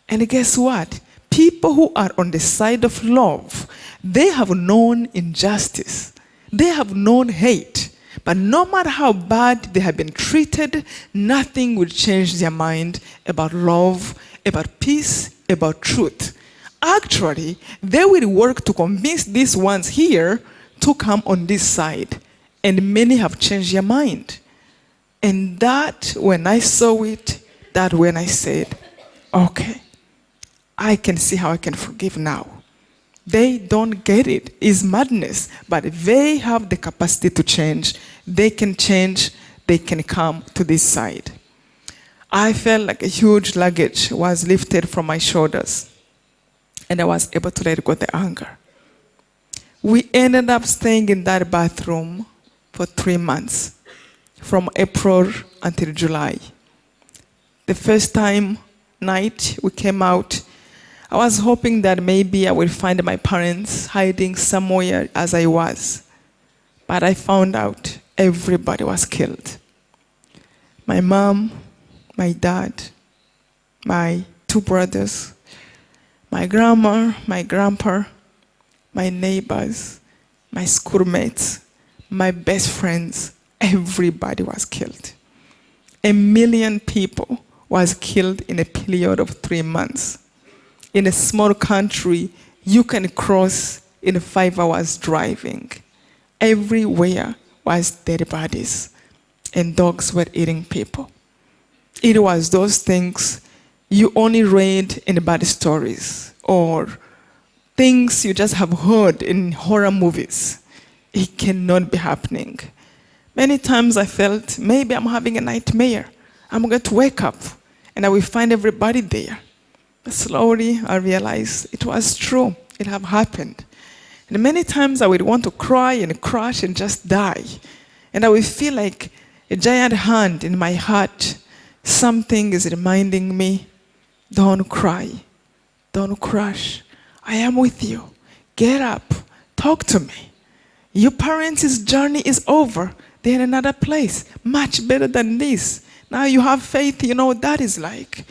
H: And guess what? People who are on the side of love, they have known injustice. They have known hate. But no matter how bad they have been treated, nothing will change their mind about love, about peace, about truth. Actually, they will work to convince these ones here to come on this side. And many have changed their mind. And that, when I saw it, that when I said, okay, I can see how I can forgive now. They don't get it. It's madness. But they have the capacity to change. They can change. They can come to this side. I felt like a huge luggage was lifted from my shoulders. and I was able to let go the anger. We ended up staying in that bathroom for 3 months, from April until July. The first time night we came out, I was hoping that maybe I would find my parents hiding somewhere as I was. But I found out everybody was killed. My mom, my dad, my 2 brothers, my grandma, my grandpa, my neighbors, my schoolmates, my best friends, everybody was killed. 1 million people was killed in a period of 3 months. In a small country, you can cross in 5 hours driving. Everywhere was dead bodies, and dogs were eating people. It was those things you only read in bad stories or things you just have heard in horror movies. It cannot be happening. Many times I felt maybe I'm having a nightmare. I'm going to wake up and I will find everybody there. But slowly I realized it was true. It had happened. And many times I would want to cry and crash and just die. And I would feel like a giant hand in my heart. Something is reminding me, don't cry, don't crash. I am with you. Get up, talk to me. Your parents' journey is over. They're in another place, much better than this. Now you have faith, you know what that is like.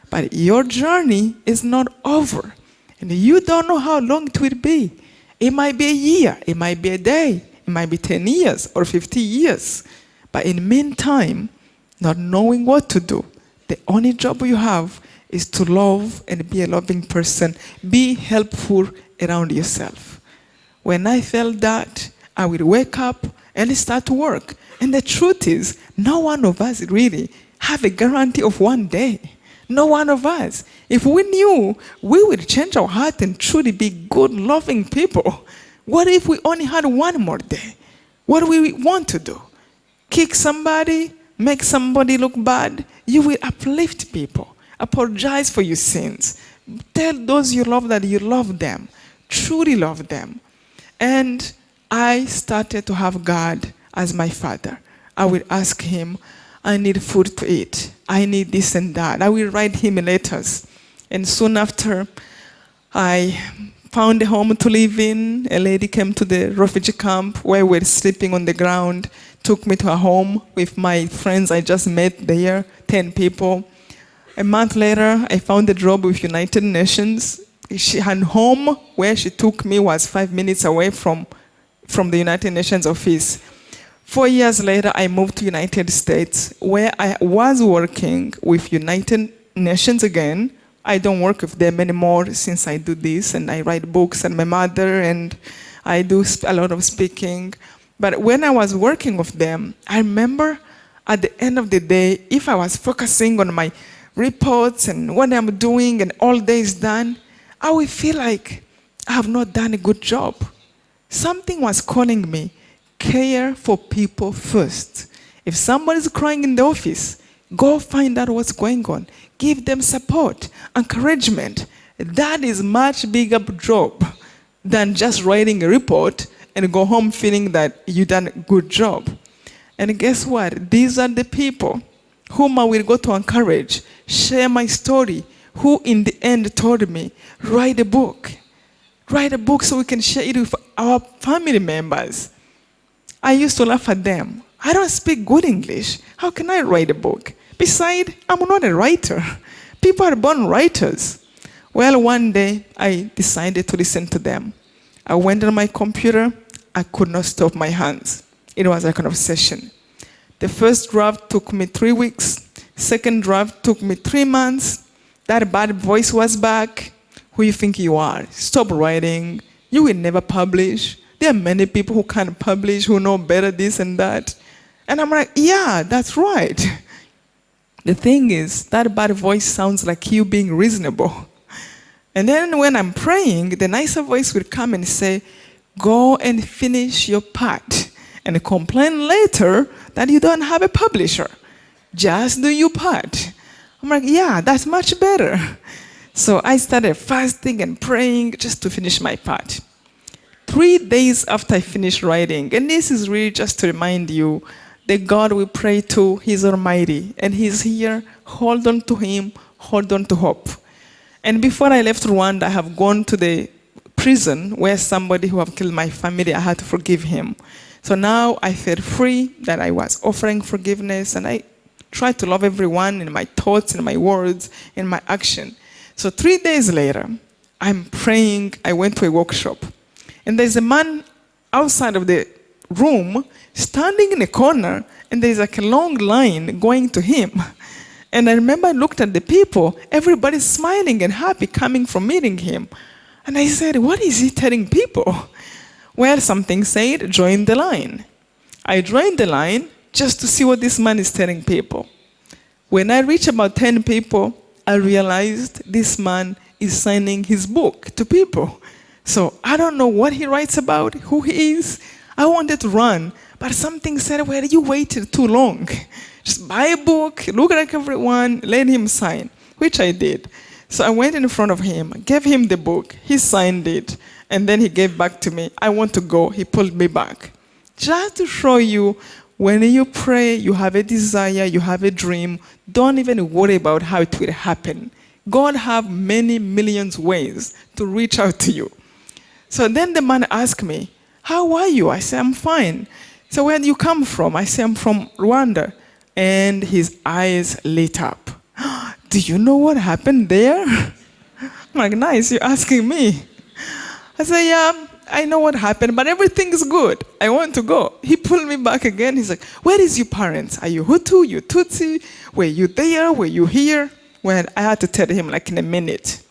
H: But your journey is not over. And you don't know how long it will be. It might be a year, it might be a day, it might be 10 years or 50 years. But in the meantime, not knowing what to do, the only job you have is to love and be a loving person. Be helpful around yourself. When I felt that, I would wake up and start to work. And the truth is, no one of us really have a guarantee of one day. No one of us. If we knew we would change our heart and truly be good, loving people, what if we only had one more day? What do we want to do? Kick somebody? Make somebody look bad? You will uplift people. Apologize for your sins. Tell those you love that you love them. Truly love them. And I started to have God as my father. I would ask him, I need food to eat. I need this and that. I will write him letters. And soon after, I found a home to live in. A lady came to the refugee camp where we were sleeping on the ground, took me to her home with my friends I just met there, 10 people. A month later, I found a job with United Nations. Her home where she took me was 5 minutes away from the United Nations office. 4 years later, I moved to United States, where I was working with United Nations again. I don't work with them anymore since I do this, and I write books, and my mother, and I do a lot of speaking. But when I was working with them, I remember at the end of the day, if I was focusing on my reports and what I'm doing and all day is done, I would feel like I have not done a good job. Something was calling me, care for people first. If somebody's crying in the office, go find out what's going on. Give them support, encouragement. That is much bigger job than just writing a report and go home feeling that you done a good job. And guess what? These are the people whom I will go to encourage, share my story, who in the end told me, write a book. Write a book so we can share it with our family members. I used to laugh at them. I don't speak good English. How can I write a book? Besides, I'm not a writer. People are born writers. Well, one day, I decided to listen to them. I went on my computer. I could not stop my hands. It was like an obsession. The first draft took me 3 weeks. Second draft took me 3 months. That bad voice was back. Who you think you are? Stop writing. You will never publish. There are many people who can't publish, who know better this and that. And I'm like, yeah, that's right. The thing is, that bad voice sounds like you being reasonable. And then when I'm praying, the nicer voice will come and say, go and finish your part and complain later that you don't have a publisher. Just do your part. I'm like, yeah, that's much better. So I started fasting and praying just to finish my part. 3 days after I finished writing, and this is really just to remind you, the God we pray to, He's Almighty, and He's here. Hold on to Him, hold on to hope. And before I left Rwanda, I have gone to the prison where somebody who have killed my family, I had to forgive him. So now I felt free that I was offering forgiveness, and I tried to love everyone in my thoughts, in my words, in my action. So 3 days later, I'm praying, I went to a workshop, and there's a man outside of the room standing in a corner, and there's like a long line going to him. And I remember I looked at the people, everybody's smiling and happy coming from meeting him. And I said, what is he telling people? Well, something said, join the line. I joined the line just to see what this man is telling people. When I reached about 10 people, I realized this man is signing his book to people. So I don't know what he writes about, who he is. I wanted to run, but something said, well, you waited too long. Just buy a book, look like everyone, let him sign, which I did. So I went in front of him, gave him the book, he signed it, and then he gave back to me. I want to go, he pulled me back. Just to show you, when you pray, you have a desire, you have a dream, don't even worry about how it will happen. God have many millions ways to reach out to you. So then the man asked me, how are you? I said, I'm fine. So where do you come from? I said, I'm from Rwanda. And his eyes lit up. Do you know what happened there? I'm like, nice, you're asking me. I said, yeah, I know what happened, but everything is good. I want to go. He pulled me back again. He's like, where is your parents? Are you Hutu? You Tutsi? Were you there? Were you here? Well, I had to tell him like in a minute.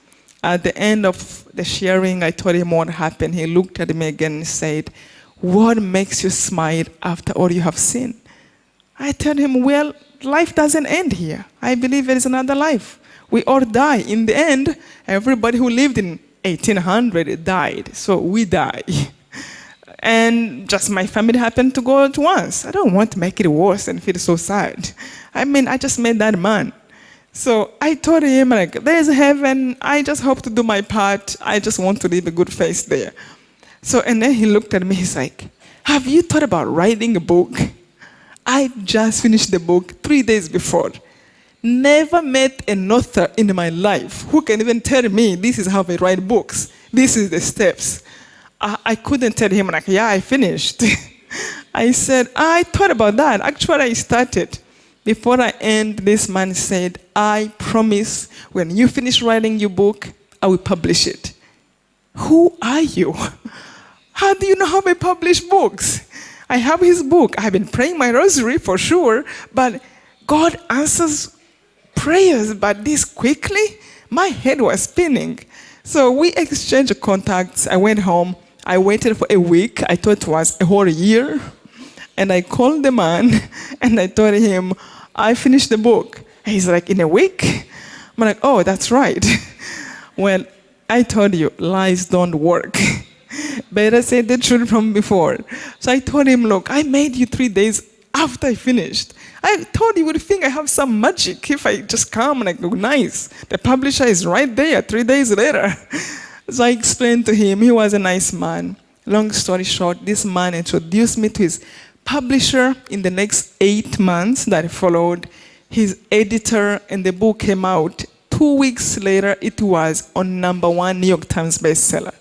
H: At the end of the sharing, I told him what happened. He looked at me again and said, what makes you smile after all you have seen? I told him, well, life doesn't end here. I believe there is another life. We all die. In the end, everybody who lived in 1800 died, so we die. And just my family happened to go at once. I don't want to make it worse and feel so sad. I mean, I just met that man. So I told him, like, there's heaven. I just hope to do my part. I just want to leave a good face there. So, and then he looked at me, he's like, have you thought about writing a book? I just finished the book 3 days before. Never met an author in my life who can even tell me this is how I write books. This is the steps. I couldn't tell him, like, yeah, I finished. I said, I thought about that. Actually, I started. Before I end, this man said, I promise when you finish writing your book, I will publish it. Who are you? How do you know how I publish books? I have his book. I've been praying my rosary for sure, but God answers prayers, but this quickly, my head was spinning. So we exchanged contacts. I went home. I waited for a week. I thought it was a whole year. And I called the man and I told him, I finished the book. And he's like, in a week? I'm like, oh, that's right. Well, I told you, lies don't work. Better say the truth from before. So I told him, look, I made you 3 days after I finished. I thought you would think I have some magic if I just come and I go, nice. The publisher is right there 3 days later. So I explained to him, he was a nice man. Long story short, this man introduced me to his publisher. In the next 8 months that followed, his editor, and the book came out. 2 weeks later, it was on #1 New York Times bestseller.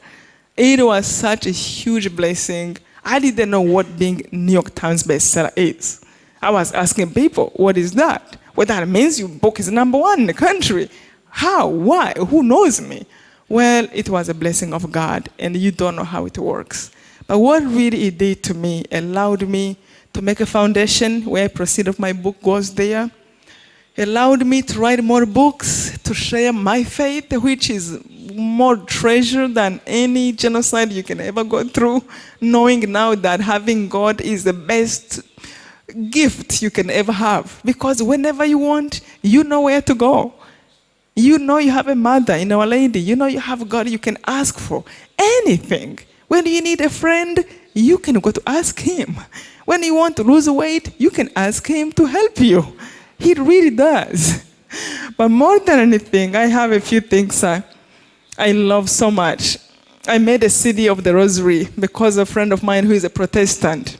H: It was such a huge blessing. I didn't know what being New York Times bestseller is. I was asking people, what is that? Well, that means your book is #1 in the country. How? Why? Who knows me? Well, it was a blessing of God, and you don't know how it works. But what really it did to me, allowed me to make a foundation where proceed of my book goes there. It allowed me to write more books, to share my faith, which is more treasure than any genocide you can ever go through, knowing now that having God is the best gift you can ever have. Because whenever you want, you know where to go. You know you have a mother in Our Lady. You know you have God you can ask for anything. When you need a friend, you can go to ask him. When you want to lose weight, you can ask him to help you. He really does. But more than anything, I have a few things I love so much. I made a CD of the Rosary because a friend of mine who is a Protestant,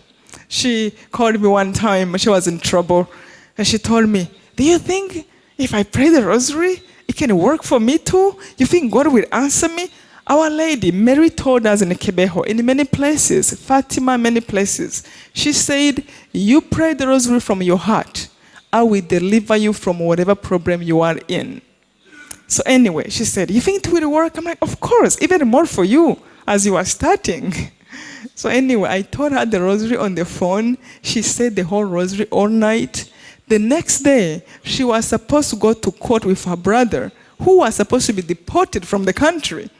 H: she called me one time, she was in trouble, and she told me, do you think if I pray the Rosary, it can work for me too? You think God will answer me? Our Lady, Mary told us in Quebejo, in many places, Fatima, many places, she said, you pray the Rosary from your heart, I will deliver you from whatever problem you are in. So anyway, she said, you think it will work? I'm like, of course, even more for you as you are starting. So anyway, I told her the Rosary on the phone. She said the whole Rosary all night. The next day, she was supposed to go to court with her brother, who was supposed to be deported from the country.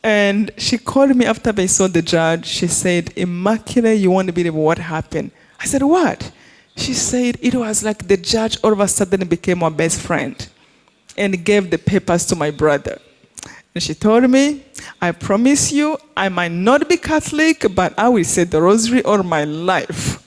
H: And she called me after they saw the judge. She said, Immacule, you won't believe what happened. I said, what? She said, it was like the judge all of a sudden became my best friend and gave the papers to my brother. And she told me, I promise you, I might not be Catholic, but I will say the Rosary all my life.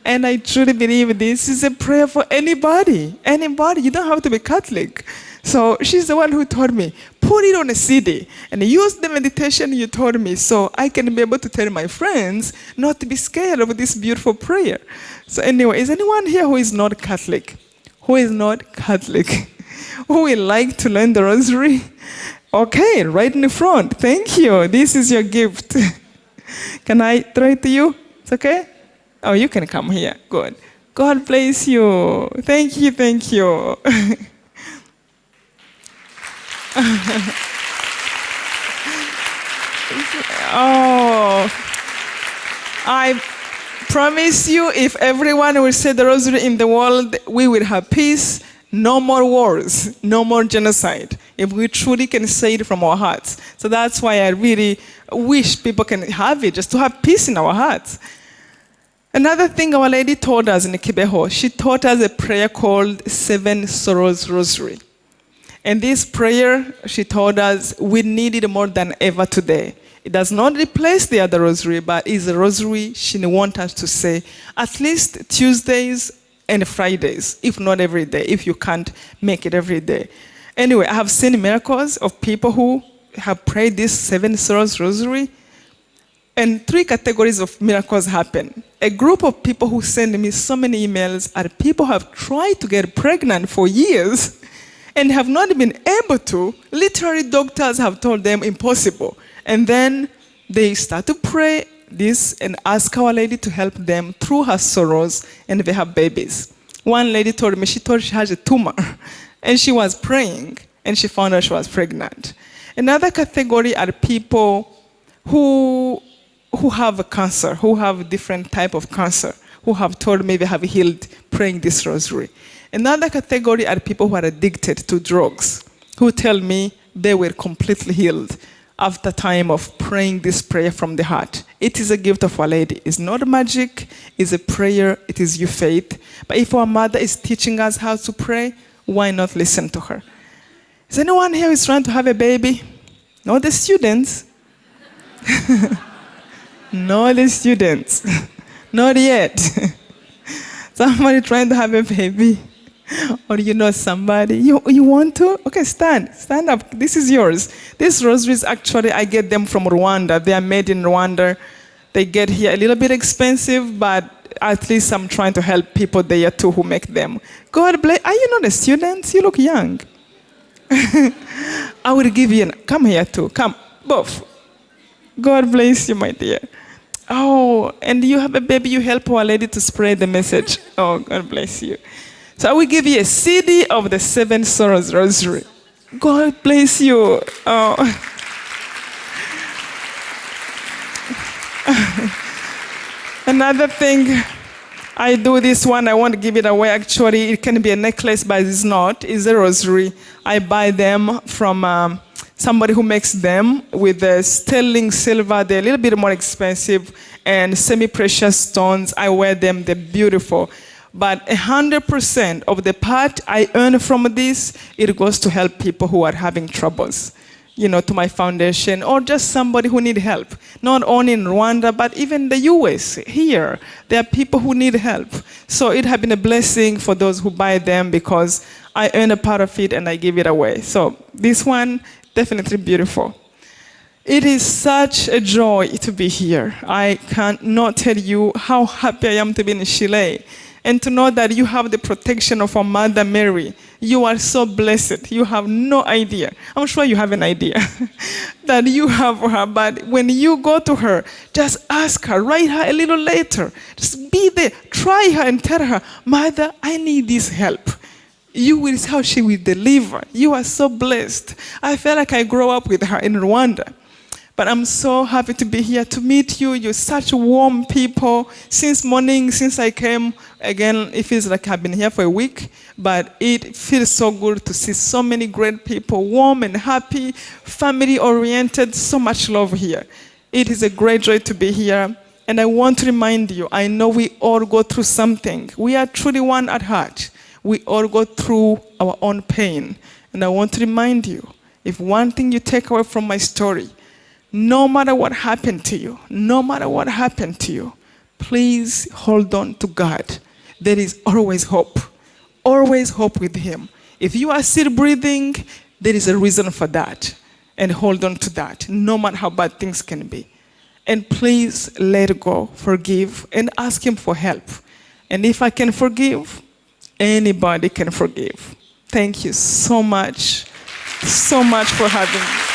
H: And I truly believe this is a prayer for anybody. Anybody. You don't have to be Catholic. So she's the one who told me, put it on a CD and use the meditation you told me so I can be able to tell my friends not to be scared of this beautiful prayer. So anyway, is anyone here who is not Catholic? Who is not Catholic? Who would like to learn the Rosary? Okay, right in the front. Thank you. This is your gift. Can I throw it to you? It's okay? Oh, you can come here. Good. God bless you. Thank you, thank you. Oh, I promise you, if everyone will say the Rosary in the world, we will have peace. No more wars, no more genocide, if we truly can say it from our hearts. So that's why I really wish people can have it, just to have peace in our hearts. Another thing Our Lady taught us in Quebejo, she taught us a prayer called Seven Sorrows Rosary. And this prayer, she told us, we need it more than ever today. It does not replace the other rosary, but is a rosary she wants us to say at least Tuesdays and Fridays, if not every day, if you can't make it every day. Anyway, I have seen miracles of people who have prayed this Seven Sorrows Rosary, and three categories of miracles happen. A group of people who send me so many emails are people who have tried to get pregnant for years and have not been able to. Literally, doctors have told them impossible. And then they start to pray this and ask Our Lady to help them through her sorrows, and they have babies. One lady told me she thought she had a tumor, and she was praying, and she found out she was pregnant. Another category are people who have cancer, who have different type of cancer, who have told me they have healed praying this rosary. Another category are people who are addicted to drugs, who tell me they were completely healed after time of praying this prayer from the heart. It is a gift of Our Lady. It's not magic, it's a prayer, it is your faith. But if our mother is teaching us how to pray, why not listen to her? Is anyone here who is trying to have a baby? Not the students. Not the students. Not yet. Somebody trying to have a baby. Or you know somebody. You want to? Okay, stand up. This is yours. These rosaries, actually, I get them from Rwanda. They are made in Rwanda. They get here a little bit expensive, but at least I'm trying to help people there too who make them. God bless. Are you not a student? You look young. I will give you. Come here too. Come, both. God bless you, my dear. Oh, and you have a baby. You help Our Lady to spread the message. Oh, God bless you. So I will give you a CD of the Seven Sorrows Rosary. God bless you. Oh. Another thing, I do this one, I won't give it away. Actually, it can be a necklace, but it's not. It's a rosary. I buy them from somebody who makes them with the sterling silver. They're a little bit more expensive, and semi-precious stones. I wear them. They're beautiful. But 100% of the part I earn from this, it goes to help people who are having troubles. to my foundation, or just somebody who need help. Not only in Rwanda, but even the US, here, there are people who need help. So it has been a blessing for those who buy them because I earn a part of it and I give it away. So this one, definitely beautiful. It is such a joy to be here. I cannot tell you how happy I am to be in Chile and to know that you have the protection of our Mother Mary. You are so blessed. You have no idea. I'm sure you have an idea that you have her, but when you go to her, just ask her, write her a little letter. Just be there. Try her and tell her, Mother, I need this help. You will see how she will deliver. You are so blessed. I feel like I grew up with her in Rwanda. But I'm so happy to be here to meet you. You're such warm people. Since morning, since I came, again, it feels like I've been here for a week, but it feels so good to see so many great people, warm and happy, family-oriented, so much love here. It is a great joy to be here. And I want to remind you, I know we all go through something. We are truly one at heart. We all go through our own pain. And I want to remind you, if one thing you take away from my story, no matter what happened to you, no matter what happened to you, please hold on to God. There is always hope with Him. If you are still breathing, there is a reason for that. And hold on to that, no matter how bad things can be. And please let go, forgive, and ask Him for help. And if I can forgive, anybody can forgive. Thank you so much for having me.